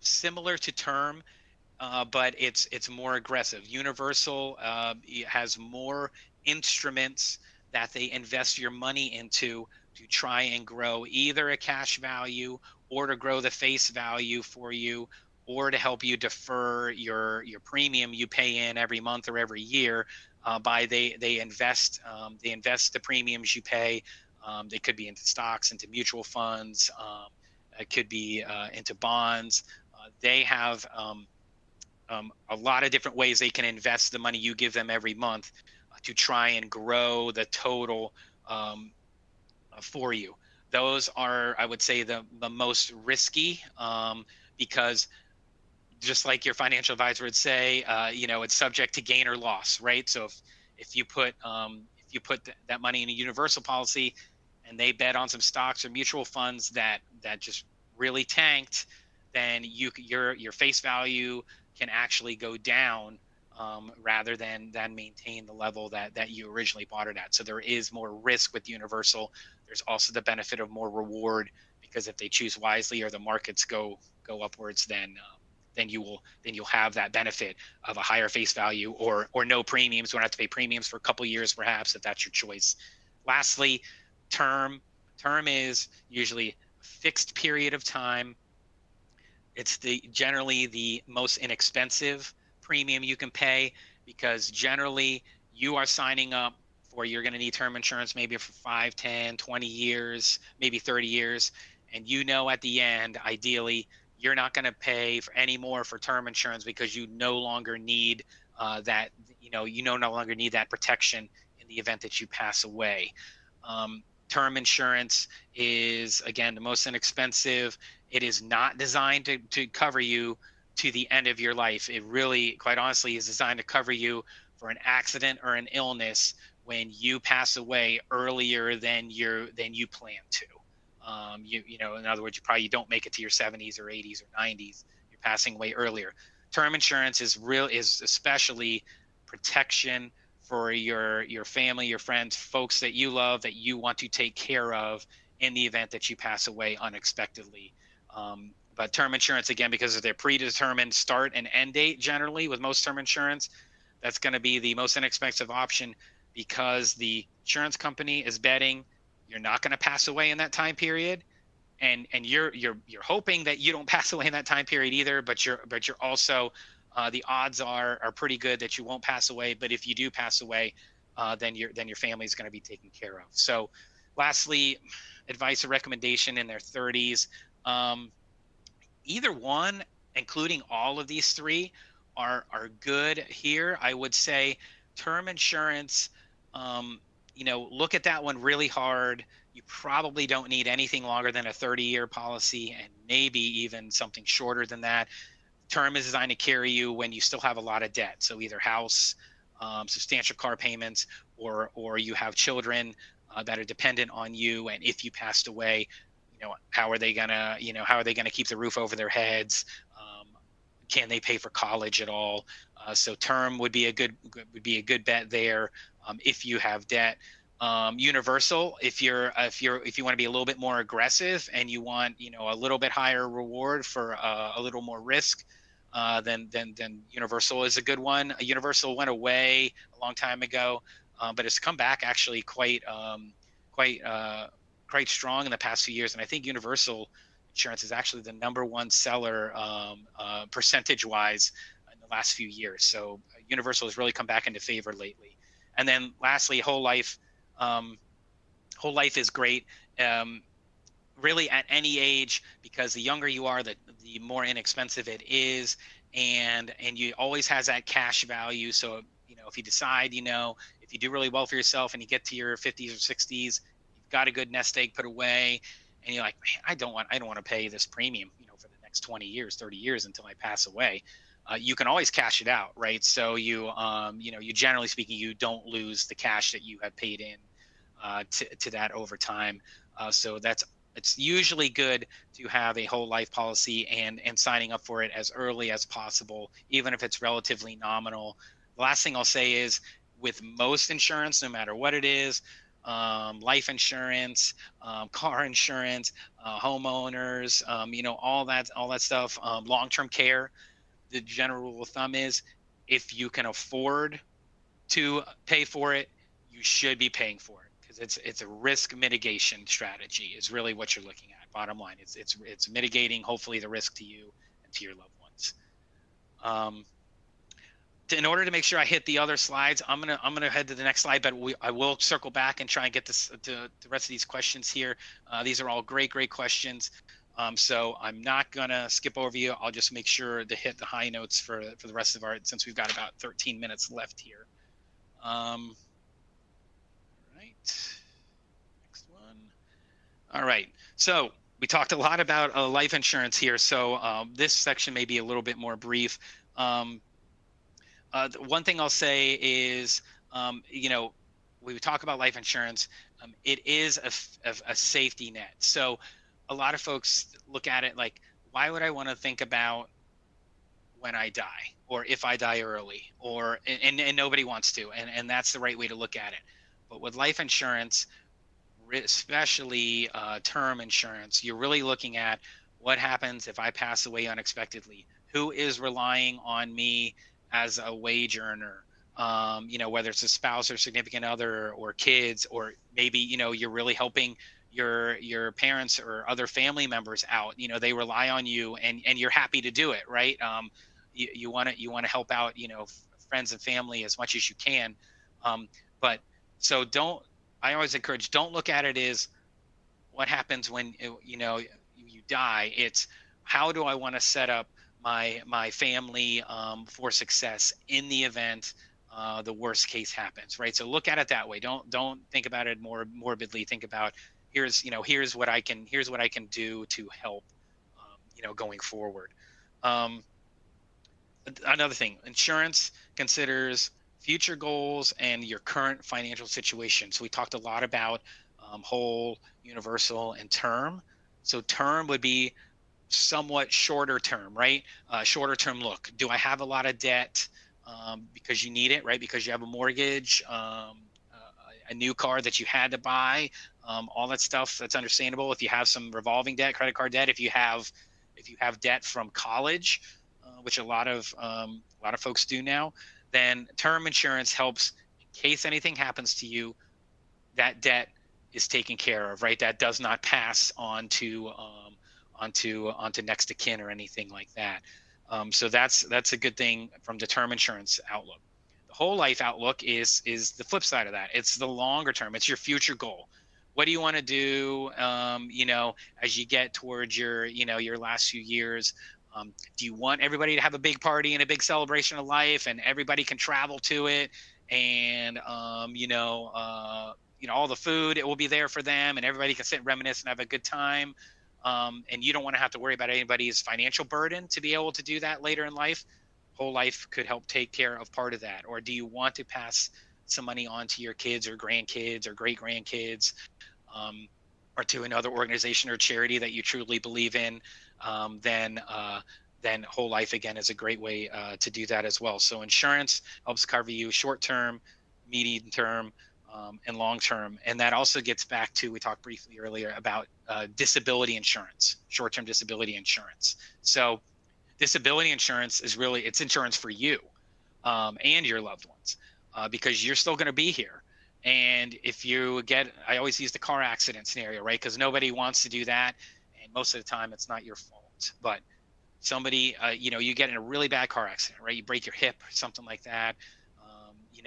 similar to term, but it's more aggressive. Universal has more instruments that they invest your money into to try and grow either a cash value, or to grow the face value for you, or to help you defer your premium you pay in every month or every year. They invest the premiums you pay. They could be into stocks, into mutual funds. It could be into bonds. They have a lot of different ways they can invest the money you give them every month to try and grow the total for you. Those are, I would say, the most risky, because just like your financial advisor would say, it's subject to gain or loss, right? So if you put that money in a universal policy, and they bet on some stocks or mutual funds that just really tanked, then your face value can actually go down rather than maintain the level that you originally bought it at. So there is more risk with universal. There's also the benefit of more reward, because if they choose wisely or the markets go upwards, then you'll have that benefit of a higher face value or no premiums. You don't have to pay premiums for a couple of years, perhaps, if that's your choice. Lastly, term is usually a fixed period of time. It's generally the most inexpensive premium you can pay, because generally you are signing up for, you're going to need term insurance maybe for 5, 10, 20 years, maybe 30 years. And at the end, ideally, you're not going to pay for any more for term insurance, because you no longer need that, no longer need that protection in the event that you pass away. Term insurance is, again, the most inexpensive. It is not designed to cover you to the end of your life. It really, quite honestly, is designed to cover you for an accident or an illness when you pass away earlier than you plan to. In other words, you don't make it to your 70s or 80s or 90s. You're passing away earlier. Term insurance is especially protection for your family, your friends, folks that you love, that you want to take care of in the event that you pass away unexpectedly. But term insurance, again, because of their predetermined start and end date, generally with most term insurance, that's going to be the most inexpensive option, because the insurance company is betting you're not going to pass away in that time period, and you're hoping that you don't pass away in that time period either. But you're also the odds are pretty good that you won't pass away. But if you do pass away, then your family is going to be taken care of. So, lastly, advice or recommendation in their 30s. Either one, including all of these three, are good here. I would say term insurance, look at that one really hard. You probably don't need anything longer than a 30-year policy, and maybe even something shorter than that. Term is designed to carry you when you still have a lot of debt. So either house, substantial car payments, or you have children that are dependent on you. And if you passed away, how are they gonna keep the roof over their heads? Can they pay for college at all? So term would be a good bet there if you have debt. Universal, if you want to be a little bit more aggressive and you want a little bit higher reward for a little more risk, then Universal is a good one. Universal went away a long time ago, but it's come back actually quite quite strong in the past few years. And I think Universal Insurance is actually the #1 seller percentage-wise in the last few years. So Universal has really come back into favor lately. And then lastly, whole life. Whole life is great. Really at any age, because the younger you are, the more inexpensive it is, and you always has that cash value. So if you decide, if you do really well for yourself and you get to your 50s or 60s, you've got a good nest egg put away, and you're like, man, I don't want to pay this premium, for the next 20 years, 30 years until I pass away. You can always cash it out, right? So you generally speaking, you don't lose the cash that you have paid in to that over time. So it's usually good to have a whole life policy and signing up for it as early as possible, even if it's relatively nominal. The last thing I'll say is, with most insurance, no matter what it is, life insurance, car insurance, homeowners, all that stuff, long-term care, the general rule of thumb is, if you can afford to pay for it, you should be paying for it, because it's a risk mitigation strategy is really what you're looking at. Bottom line, it's mitigating hopefully the risk to you and to your loved ones. In order to make sure I hit the other slides, I'm gonna head to the next slide, but I will circle back and try and get this to the rest of these questions here. These are all great questions. So I'm not gonna skip over you. I'll just make sure to hit the high notes for the rest of since we've got about 13 minutes left here. All right, next one. All right, so we talked a lot about life insurance here. So this section may be a little bit more brief. The one thing I'll say is, when we talk about life insurance, it is a safety net. So a lot of folks look at it like, why would I want to think about when I die, or if I die early, and nobody wants to, and that's the right way to look at it. But with life insurance, especially term insurance, you're really looking at what happens if I pass away unexpectedly. Who is relying on me as a wage earner? Whether it's a spouse or significant other or kids, or maybe you're really helping your parents or other family members out. They rely on you, and you're happy to do it, right? You want to help out friends and family as much as you can. But so I always encourage, don't look at it as what happens when you die. It's, how do I want to set up my family for success in the event the worst case happens, right? So look at it that way. Don't think about it more morbidly. Think about, here's what I can do to help going forward. Another thing, insurance considers future goals and your current financial situation. So we talked a lot about whole, universal, and term. So term would be somewhat shorter term, right? Shorter term look. Do I have a lot of debt because you need it, right? Because you have a mortgage, a new car that you had to buy, all that stuff. That's understandable. If you have some revolving debt, credit card debt, if you have debt from college, which a lot of folks do now, then term insurance helps in case anything happens to you. That debt is taken care of, right? That does not pass on to next of kin or anything like that. So that's a good thing from the term insurance outlook. The whole life outlook is the flip side of that. It's the longer term. It's your future goal. What do you want to do, as you get towards your last few years? Do you want everybody to have a big party and a big celebration of life, and everybody can travel to it, and all the food, it will be there for them, and everybody can sit and reminisce and have a good time. And you don't want to have to worry about anybody's financial burden to be able to do that later in life. Whole life could help take care of part of that. Or do you want to pass some money on to your kids or grandkids or great grandkids, or to another organization or charity that you truly believe in? Then whole life again is a great way to do that as well. So insurance helps cover you short term, medium term, and long term. And that also gets back to, we talked briefly earlier about disability insurance, short term disability insurance. So disability insurance is really, it's insurance for you and your loved ones, because you're still going to be here. And if you get, I always use the car accident scenario, right? Because nobody wants to do that. And most of the time it's not your fault. But somebody, you get in a really bad car accident, right? You break your hip or something like that.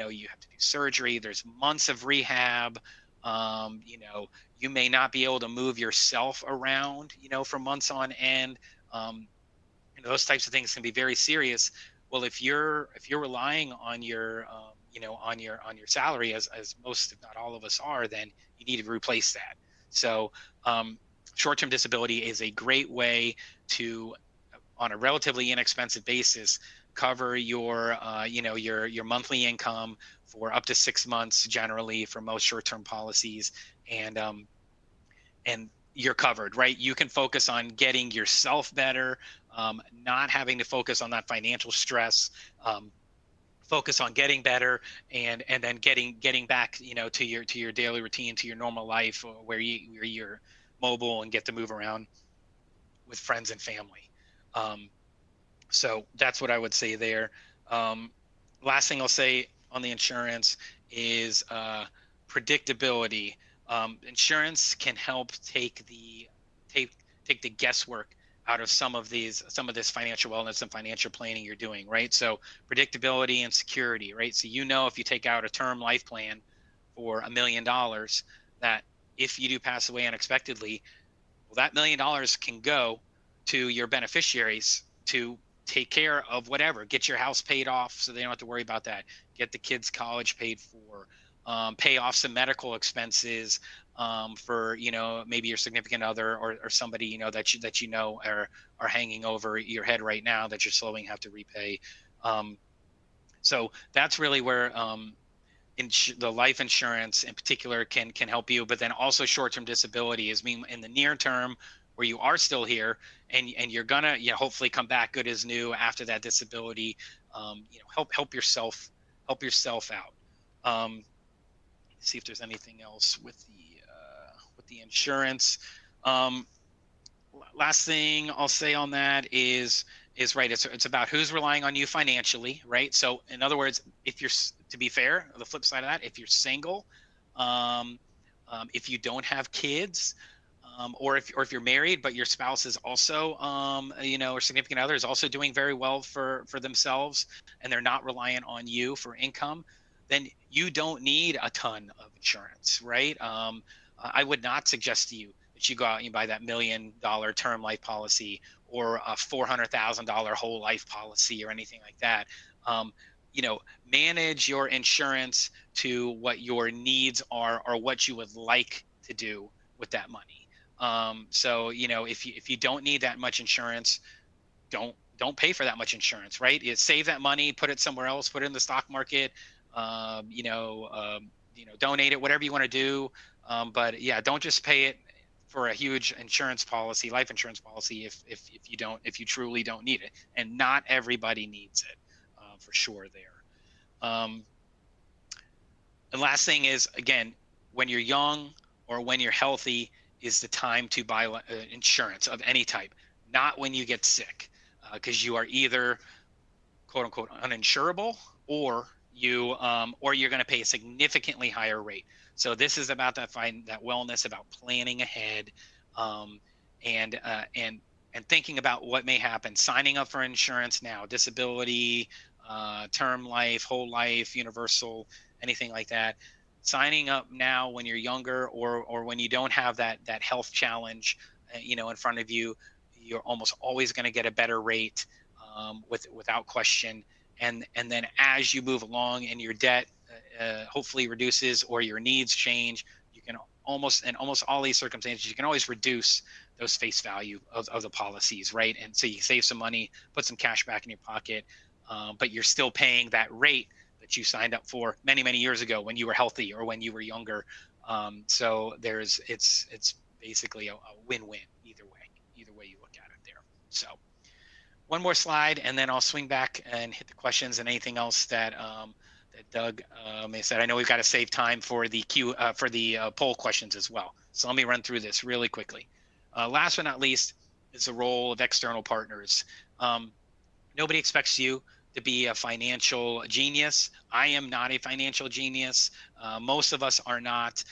You have to do surgery. There's months of rehab. You may not be able to move yourself around, for months on end. Those types of things can be very serious. Well, if you're relying on your, on your salary, as most, if not all of us are, then you need to replace that. So short-term disability is a great way to, on a relatively inexpensive basis, cover your, your monthly income for up to 6 months, generally for most short-term policies, and you're covered, right? You can focus on getting yourself better, not having to focus on that financial stress. Focus on getting better, and then getting back, to your daily routine, to your normal life, where you're mobile and get to move around with friends and family. So that's what I would say there. Last thing I'll say on the insurance is predictability. Insurance can help take the guesswork out of some of this financial wellness and financial planning you're doing, right? So predictability and security, right? So if you take out a term life plan for $1 million, that if you do pass away unexpectedly, well, that $1 million can go to your beneficiaries to take care of whatever, get your house paid off so they don't have to worry about that, get the kids' college paid for, pay off some medical expenses for maybe your significant other or somebody that are hanging over your head right now that you're slowly have to repay. So that's really where the life insurance in particular can help you. But then also short-term disability is in the near term, where you are still here and you're gonna hopefully come back good as new after that disability. Help yourself out. See if there's anything else with the insurance. Last thing I'll say on that is right. It's about who's relying on you financially, right? So in other words, to be fair, the flip side of that, if you're single, if you don't have kids, or if you're married but your spouse is also or significant other is also doing very well for themselves and they're not reliant on you for income, then you don't need a ton of insurance, right? I would not suggest to you that you go out and you buy that $1 million term life policy or a $400,000 whole life policy or anything like that. Manage your insurance to what your needs are or what you would like to do with that money. So if you don't need that much insurance, don't pay for that much insurance, right? Save that money, put it somewhere else, put it in the stock market, donate it, whatever you want to do. But yeah, don't just pay it for a huge insurance policy, life insurance policy, if you truly don't need it. And not everybody needs it, for sure there. And last thing is, again, when you're young or when you're healthy is the time to buy insurance of any type, not when you get sick, because you are either quote unquote uninsurable or you're going to pay a significantly higher rate. So this is about that wellness, about planning ahead, and thinking about what may happen, signing up for insurance now, disability, term life, whole life, universal, anything like that. Signing up now when you're younger or when you don't have that health challenge, in front of you, you're almost always going to get a better rate, without question. And then as you move along in your debt, hopefully reduces, or your needs change, you can in almost all these circumstances, you can always reduce those face value of the policies, right? And so you save some money, put some cash back in your pocket, but you're still paying that rate that you signed up for many, many years ago when you were healthy or when you were younger. So it's basically a win-win either way you look at it there. So one more slide, and then I'll swing back and hit the questions and anything else that Doug may have said. I know we've got to save time for the poll questions as well. So let me run through this really quickly. Last but not least is the role of external partners. Nobody expects you to be a financial genius. I am not a financial genius. Most of us are not.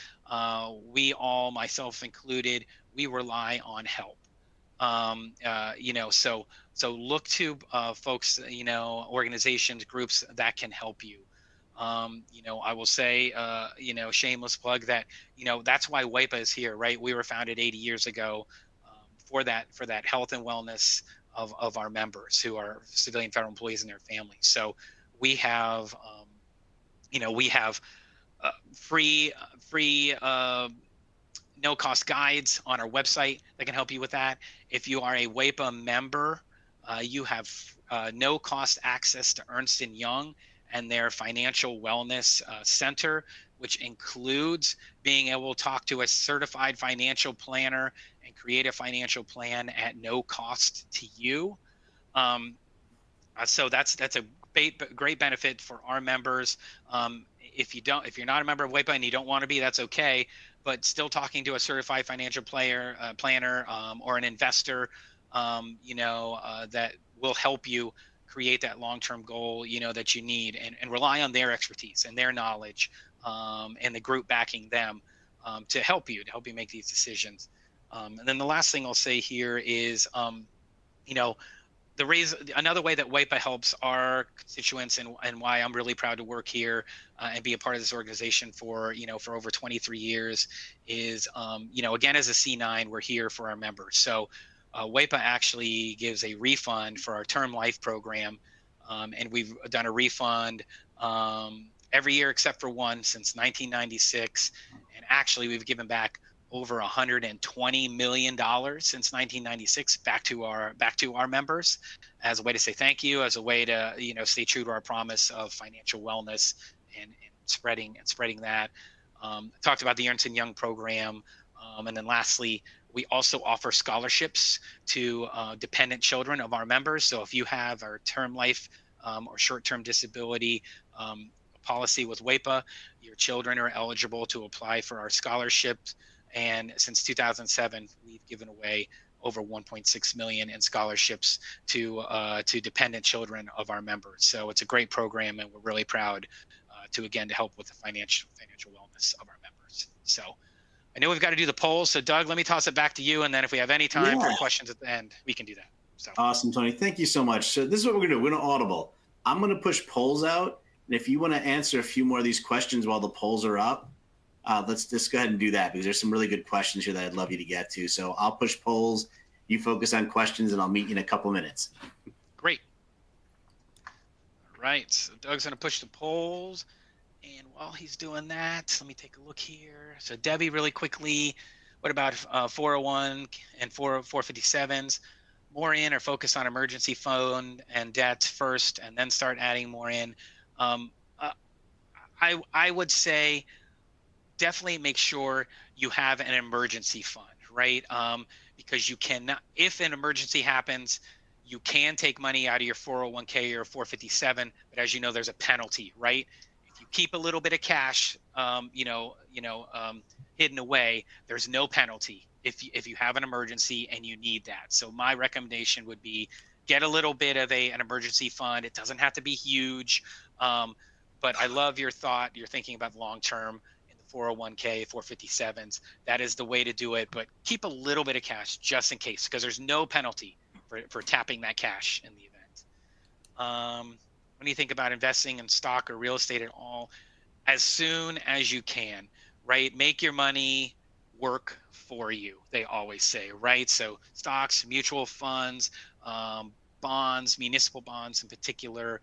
We all, myself included, we rely on help. So look to folks, organizations, groups that can help you. I will say, shameless plug that, that's why WAEPA is here, right? We were founded 80 years ago for that health and wellness of our members who are civilian federal employees and their families. So we have, free no-cost guides on our website that can help you with that. If you are a WAEPA member, you have no-cost access to Ernst & Young and their financial wellness center, which includes being able to talk to a certified financial planner and create a financial plan at no cost to you. So that's a great benefit for our members. If you're not a member of WAEPA and you don't want to be, that's okay. But still talking to a certified financial planner or an investor, that will help you create that long-term goal, that you need, and rely on their expertise and their knowledge, and the group backing them to help you make these decisions. And then the last thing I'll say here is, another way that WAEPA helps our constituents and why I'm really proud to work here and be a part of this organization for over 23 years is, again, as a C9, we're here for our members. So WAEPA actually gives a refund for our term life program. And we've done a refund every year except for one since 1996. And actually we've given back over $120 million since 1996 back to our members as a way to say thank you, as a way to stay true to our promise of financial wellness and spreading that. Talked about the Ernst & Young program, and then lastly, we also offer scholarships to dependent children of our members. So if you have our term life or short-term disability policy with WAEPA, your children are eligible to apply for our scholarships. And since 2007, we've given away over 1.6 million in scholarships to dependent children of our members. So it's a great program, and we're really proud to help with the financial wellness of our members. So I know we've got to do the polls. So Doug, let me toss it back to you, and then if we have any time for questions at the end, we can do that. So awesome, Tony. Thank you so much. So this is what we're gonna do. We're gonna audible. I'm gonna push polls out, and if you want to answer a few more of these questions while the polls are up, let's just go ahead and do that, because there's some really good questions here that I'd love you to get to. So I'll push polls, you focus on questions, and I'll meet you in a couple minutes. Great. All right, so Doug's going to push the polls. And while he's doing that, let me take a look here. So Debbie, really quickly, what about 401 and 457s? More in or focus on emergency fund and debt first, and then start adding more in? I would say definitely make sure you have an emergency fund, right? Because you cannot, if an emergency happens, you can take money out of your 401k or 457, but as you know, there's a penalty, right? If you keep a little bit of cash, hidden away, there's no penalty if you have an emergency and you need that. So my recommendation would be get a little bit of an emergency fund. It doesn't have to be huge, but I love your thought. You're thinking about long-term. 401k, 457s. That is the way to do it, but keep a little bit of cash just in case, because there's no penalty for tapping that cash in the event. When you think about investing in stock or real estate at all, as soon as you can, right? Make your money work for you, they always say, right? So stocks, mutual funds, bonds, municipal bonds in particular,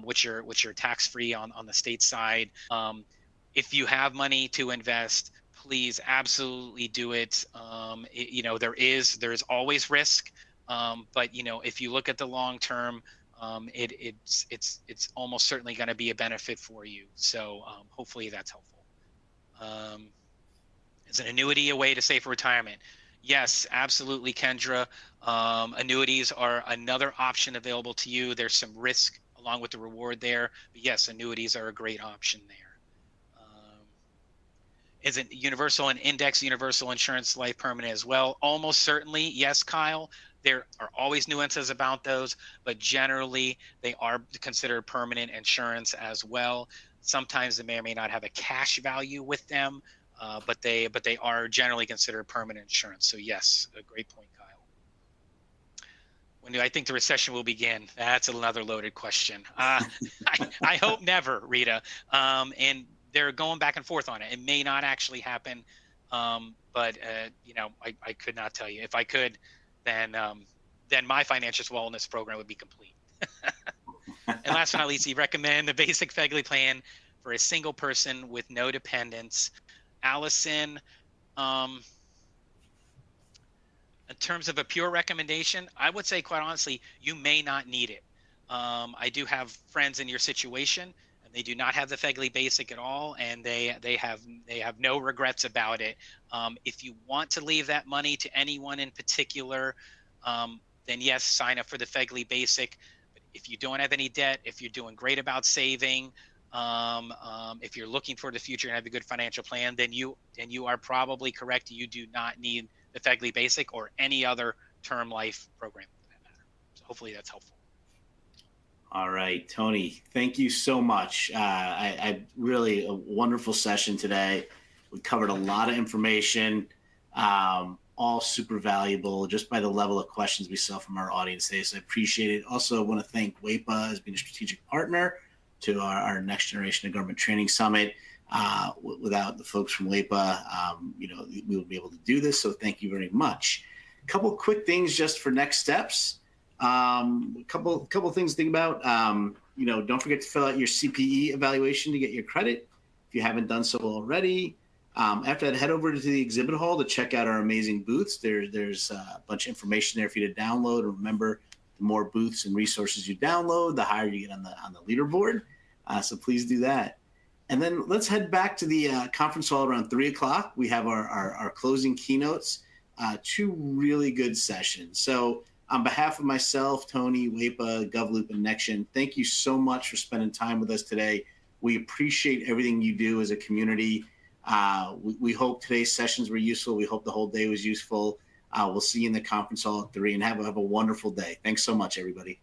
which are tax free on the state side. If you have money to invest, please absolutely do it. There's always risk, but if you look at the long term, it's almost certainly going to be a benefit for you. So hopefully that's helpful. Is an annuity a way to save for retirement? Yes, absolutely, Kendra. Annuities are another option available to you. There's some risk along with the reward there, but yes, annuities are a great option there. Is it universal and index universal insurance life permanent as well? Almost certainly, yes, Kyle. There are always nuances about those, but generally they are considered permanent insurance as well. Sometimes they may or may not have a cash value with them, but they are generally considered permanent insurance. So yes, a great point, Kyle. When do I think the recession will begin? That's another loaded question. I hope never, Rita. And they're going back and forth on it. It may not actually happen, but I could not tell you. If I could, then my financial wellness program would be complete. And last but not least, you recommend the basic FEGLI plan for a single person with no dependents. Allison, in terms of a pure recommendation, I would say, quite honestly, you may not need it. I do have friends in your situation. They do not have the FEGLI basic at all, and they have no regrets about it. If you want to leave that money to anyone in particular, then yes, sign up for the FEGLI basic. But if you don't have any debt, if you're doing great about saving, if you're looking for the future and have a good financial plan, then you are probably correct. You do not need the FEGLI basic or any other term life program for that matter. So hopefully that's helpful. All right, Tony, thank you so much. I really a wonderful session today. We covered a lot of information, all super valuable just by the level of questions we saw from our audience today. So I appreciate it. Also, I want to thank WAEPA as being a strategic partner to our Next Generation of Government Training Summit. Without the folks from WAEPA, we would be able to do this. So thank you very much. A couple quick things just for next steps. A couple things to think about. Don't forget to fill out your CPE evaluation to get your credit if you haven't done so already. After that, head over to the exhibit hall to check out our amazing booths. There's a bunch of information there for you to download. And remember, the more booths and resources you download, the higher you get on the leaderboard. So please do that. And then let's head back to the conference hall around 3 o'clock. We have our closing keynotes, 2 really good sessions. So on behalf of myself, Tony, WAEPA, GovLoop, and NextGen, thank you so much for spending time with us today. We appreciate everything you do as a community. We hope today's sessions were useful. We hope the whole day was useful. We'll see you in the conference hall at 3, and have a wonderful day. Thanks so much, everybody.